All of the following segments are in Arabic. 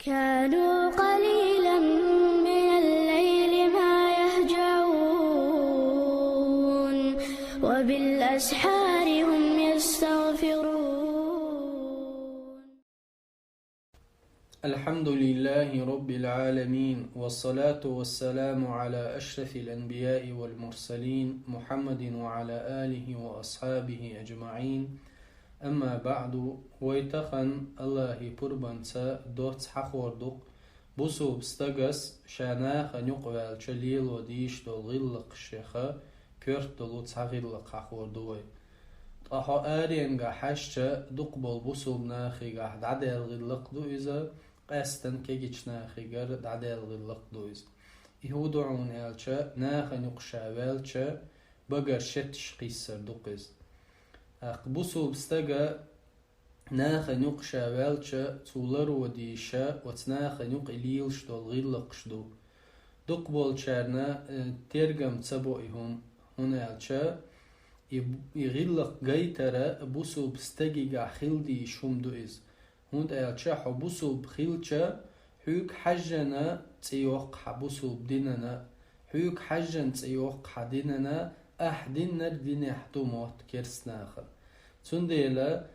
كانوا قليلا من الليل ما يهجعون وبالأسحار هم يستغفرون. الحمد لله رب العالمين، والصلاة والسلام على أشرف الأنبياء والمرسلين محمد وعلى آله وأصحابه أجمعين. أما بعد، ويتخن الله بربنسا دوت حخوردق بصوب استغس شاناخ نقوال شليل وديش دو غلق الشيخة كورت دلو تحغلق حخوردوي طاحو آرينغا حاشا دقبل بصوب ناخيغا دعدال غلق دو إذا قاستن كيجيش ناخيغر دعدال غلق دو إذا يهودعون آلشا ناخ نقشا والشا بغر شتش قيسر دقز بصوب استغا ناخ نقشا والشا تولر وديشا وتناخ نق إليلش دو غلقش دو دقبل شارنا ترجم تسبوئهم هنا آلشا يغلق جيترا بوسوب استجيجا خلدي شومدو إز هند آلشا حبوسوب خلشا حيوك حجنا تيوق حبوسوب ديننا حيوك حجن تيوق حديننا أحدنا دين احتموت كرسناخر تنديلا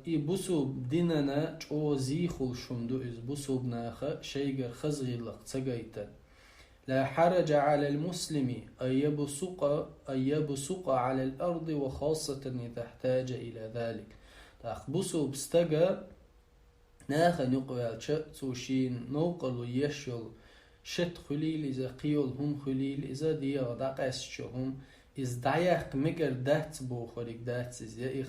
بوسوب ديننا جو زيخل شومدو إز بوسوب ناخا شيجر خزغلق تجيتا لا حرج على المسلم أن يبصق على الأرض، وخاصة إذا احتاج إلى ذلك. تأخبصوا بستجا ناخا نقوال توشين نوقل يشل شت خليل إذا قيول هم خليل إذا ديا دقاس شهم إز دايق مجر دات بوخوريك دات إز يا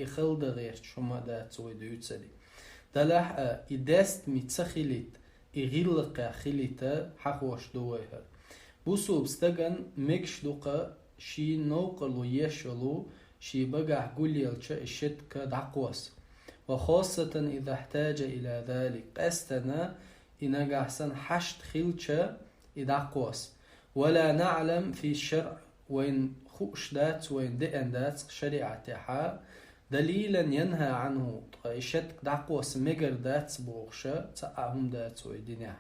إخلد غير شما دات ويدوتسلي دلح إدست متسخلت إغلق خليتا حقوش دويها بوسو بستغن مكش دوقا شي نوقلو يشلو شي بقع قوليلش الشتك دعقوس، وخاصة إذا احتاج إلى ذلك قستنا إنك أحسن حشت خلشة إدعقوس. ولا نعلم في الشرع وين خوش دات وين دئن دات شريعتها دليلا ينهى عنه طايشت دعقوس مجر دات بوغشا تأهم دات ويدينيا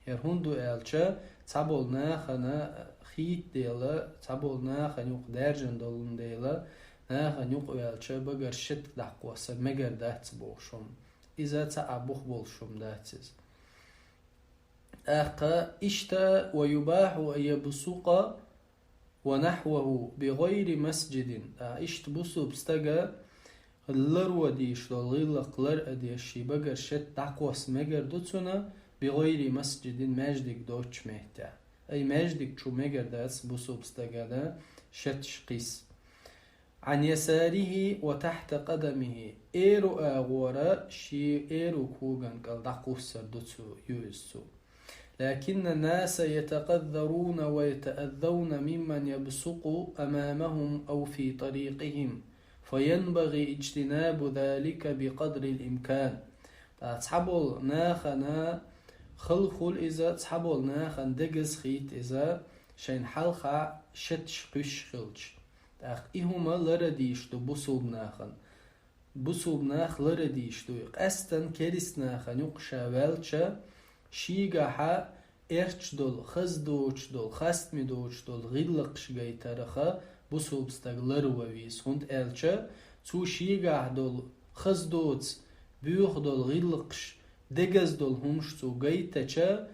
هندو آلشا تابولنا خنا خيت ديلا تابولنا خنوق دارجن دولن ديلا خنوق آلشا بغر شت دعقوس مجر دات بوغشم إذا تأبوخ بولشم داتز إشتا ويباح أن يبصق ونحوه بغير مسجد إشت بصو بستغا اللرو ديش للغلق لر أديشي بغر شت دعقوس مغر دوتسونا بغير مسجد مجدك دوتش مهتا أي مجدك شو مغر داس بصوب استغادا شتش قيس عن يساره وتحت قدمه إيرو آغورا شي إيرو كوغن قال دعقوس دوتسو يوزسو. لكن الناس يتقذرون ويتأذون ممن يبصق أمامهم أو في طريقهم، فينبغي اجتناب ذلك بقدر الإمكان. تصحبول ناخنا خلخل إذا تصحبول ناخن دقز خيت إذا شين حلخا شتش قش خلش إهما لرديش دو بصوب ناخن بصوب ناخ لرديش دو قستن كريس ناخن يقشا والشا شيغاها إرش دول خز دوش دول خستمي دوش دول غلقش جاي تارخا بصوب استغلر وويس هند ألشا تو شيغاه دول خز دوتس بيوخ دول غلقش دقز دول همش تو جاي تاچا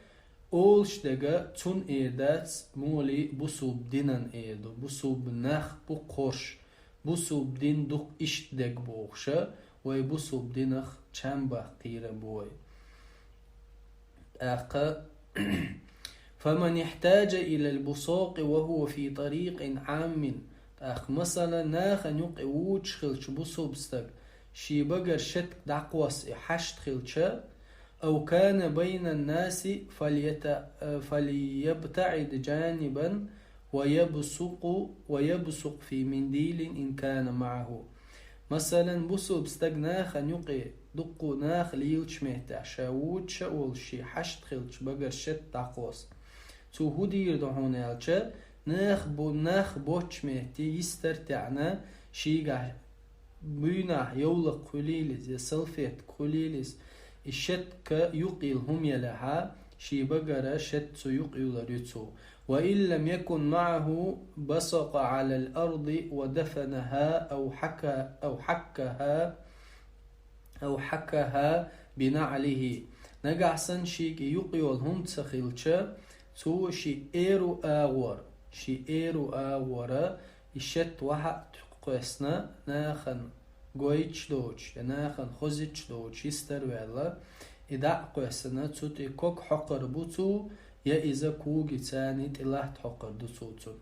أولش دقا تون إيداتس مولي بصوب دينن إيدو بصوب نخ بقرش بصوب دين دوق إشت دق بوخشا وي بصوب دينخ چنبه قيرة بوي فمن يحتاج إلى البصاق وهو في طريق عام مثلا ناخ نوق ووش خلش بصوب استق شي بقر شتك دعقوس حشت خلشا أو كان بين الناس فليبتعد جانبا ويبصق في منديل إن كان معه. مثلا بصوب استق ناخ نوقي دقو ناخ ليلش مهتا شاووتش أولشي حشت خلش بقر شت دعقوس تو هدير دهون ألشا ناخ بوتش مهتي يسترتعنا شيغا بينا يولق خليلز يسلفيت خليلز الشت كيقيل هم يلها شي بقرة شت يقيل ريتو. وإن لم يكن معه بصق على الأرض ودفنها أو حكها بنعله. نقعسن شي يقيل هم تسخيلش تو شي إيرو آور الشت واحد قسنا ناخن قويتش دوش ناخن خوزيتش دوش يستر ويلا إذا قسنا توتي كوك حقر بوتو يا إذا كوغي تاني تلاحت حقر دوتو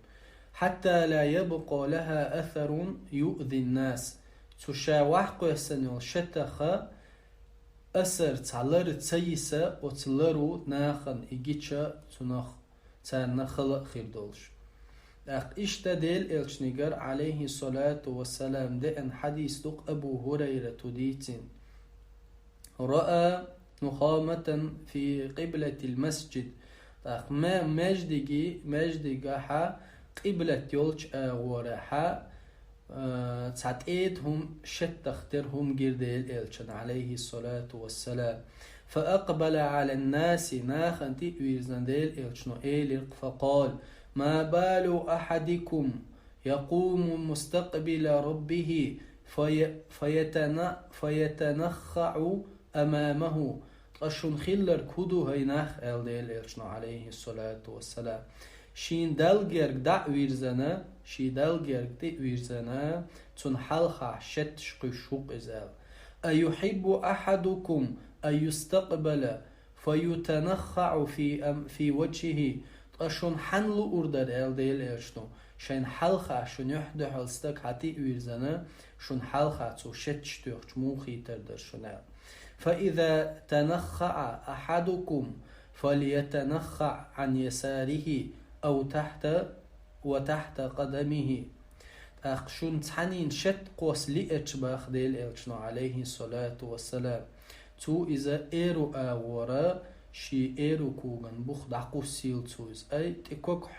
حتى لا يبقى لها أثر يؤذي الناس. تشا واحد قسنا شتخ أثر تعلر تسيسا وتلرو ناخن إجيتشا تنخ تانا خلق خير دولش. اشتدل الشنيجر عليه الصلاة والسلام ده ان حديث دق أبو هريرة ديتين رأى نخامة في قبلة المسجد. ما مجدقي حا قبلة يولش ورحا تعتقيدهم شتخترهم جرديل إلشن عليه الصلاة والسلام. فأقبل على الناس ناخن تئويزن ديل إلشنو إيلق فقال ما بال أحدكم يقوم مستقبل ربه فيتنخع أمامه. أشون خلر كدو هيناخ ألديل إلشنو عليه الصلاة والسلام. شين دلجرق دعويرزنا شي دلجرق دعويرزنا تنحلخ شت شقشوق إزال. أيحب أحدكم أن يستقبل فيتنخع في وجهه. أشون حنلو أردر ألديل إلشنو شين حلخ شون يحدو حلستك حتي ويرزنا شون حلخ تو شت شتوخ موخي تردر شنال. فإذا تنخع أحدكم فليتنخع عن يساره أو تحت قدمه. أخشون تحنين شت قوس لإتشباخ ديل إلشنو عليه الصلاة والسلام. تو إذا إيرو آورا شي إيرو كوغن بوخ دعقو سيل تويز أي تكوك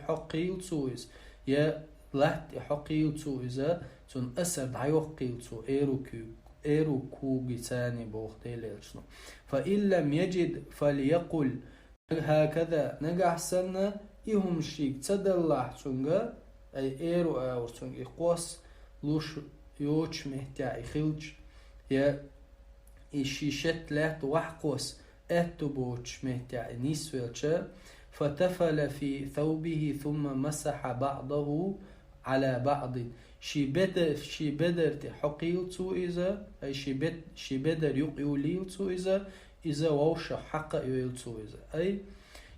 حقيل تويز يا لحت حقيل تويزا تون أسر دعيوخ قيل تو إيرو كوغي تاني بوخ ديل إلشنو. فإن لم يجد فليقل هكذا نجح سنة إهم شيك تدلح تونغا أي إيرو آور تونغ إقواس لوش يوش مهتع إخلج يا إشيشت لحت وحقوس أتبوش مهتع نيسويلشا. فتفل في ثوبه ثم مسح بعضه على بعض. شي بدر تحقيل تو إذا أي شي بدر يقيوليل تو إذا ووش حق يويل تو إذا أي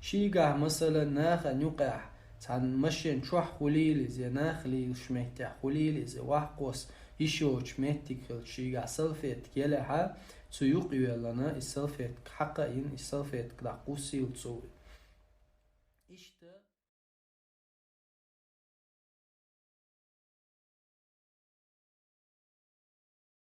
شي قاع مثلا ناخن يقع عن مشين شوح خليل إذا ناخلي شمهتع خليل إذا وحقوس يشوش مهتك شي قاع سلفت يلها تيوق يلنا السلفت حقا إن السلفت كدعقوسي وتسوي.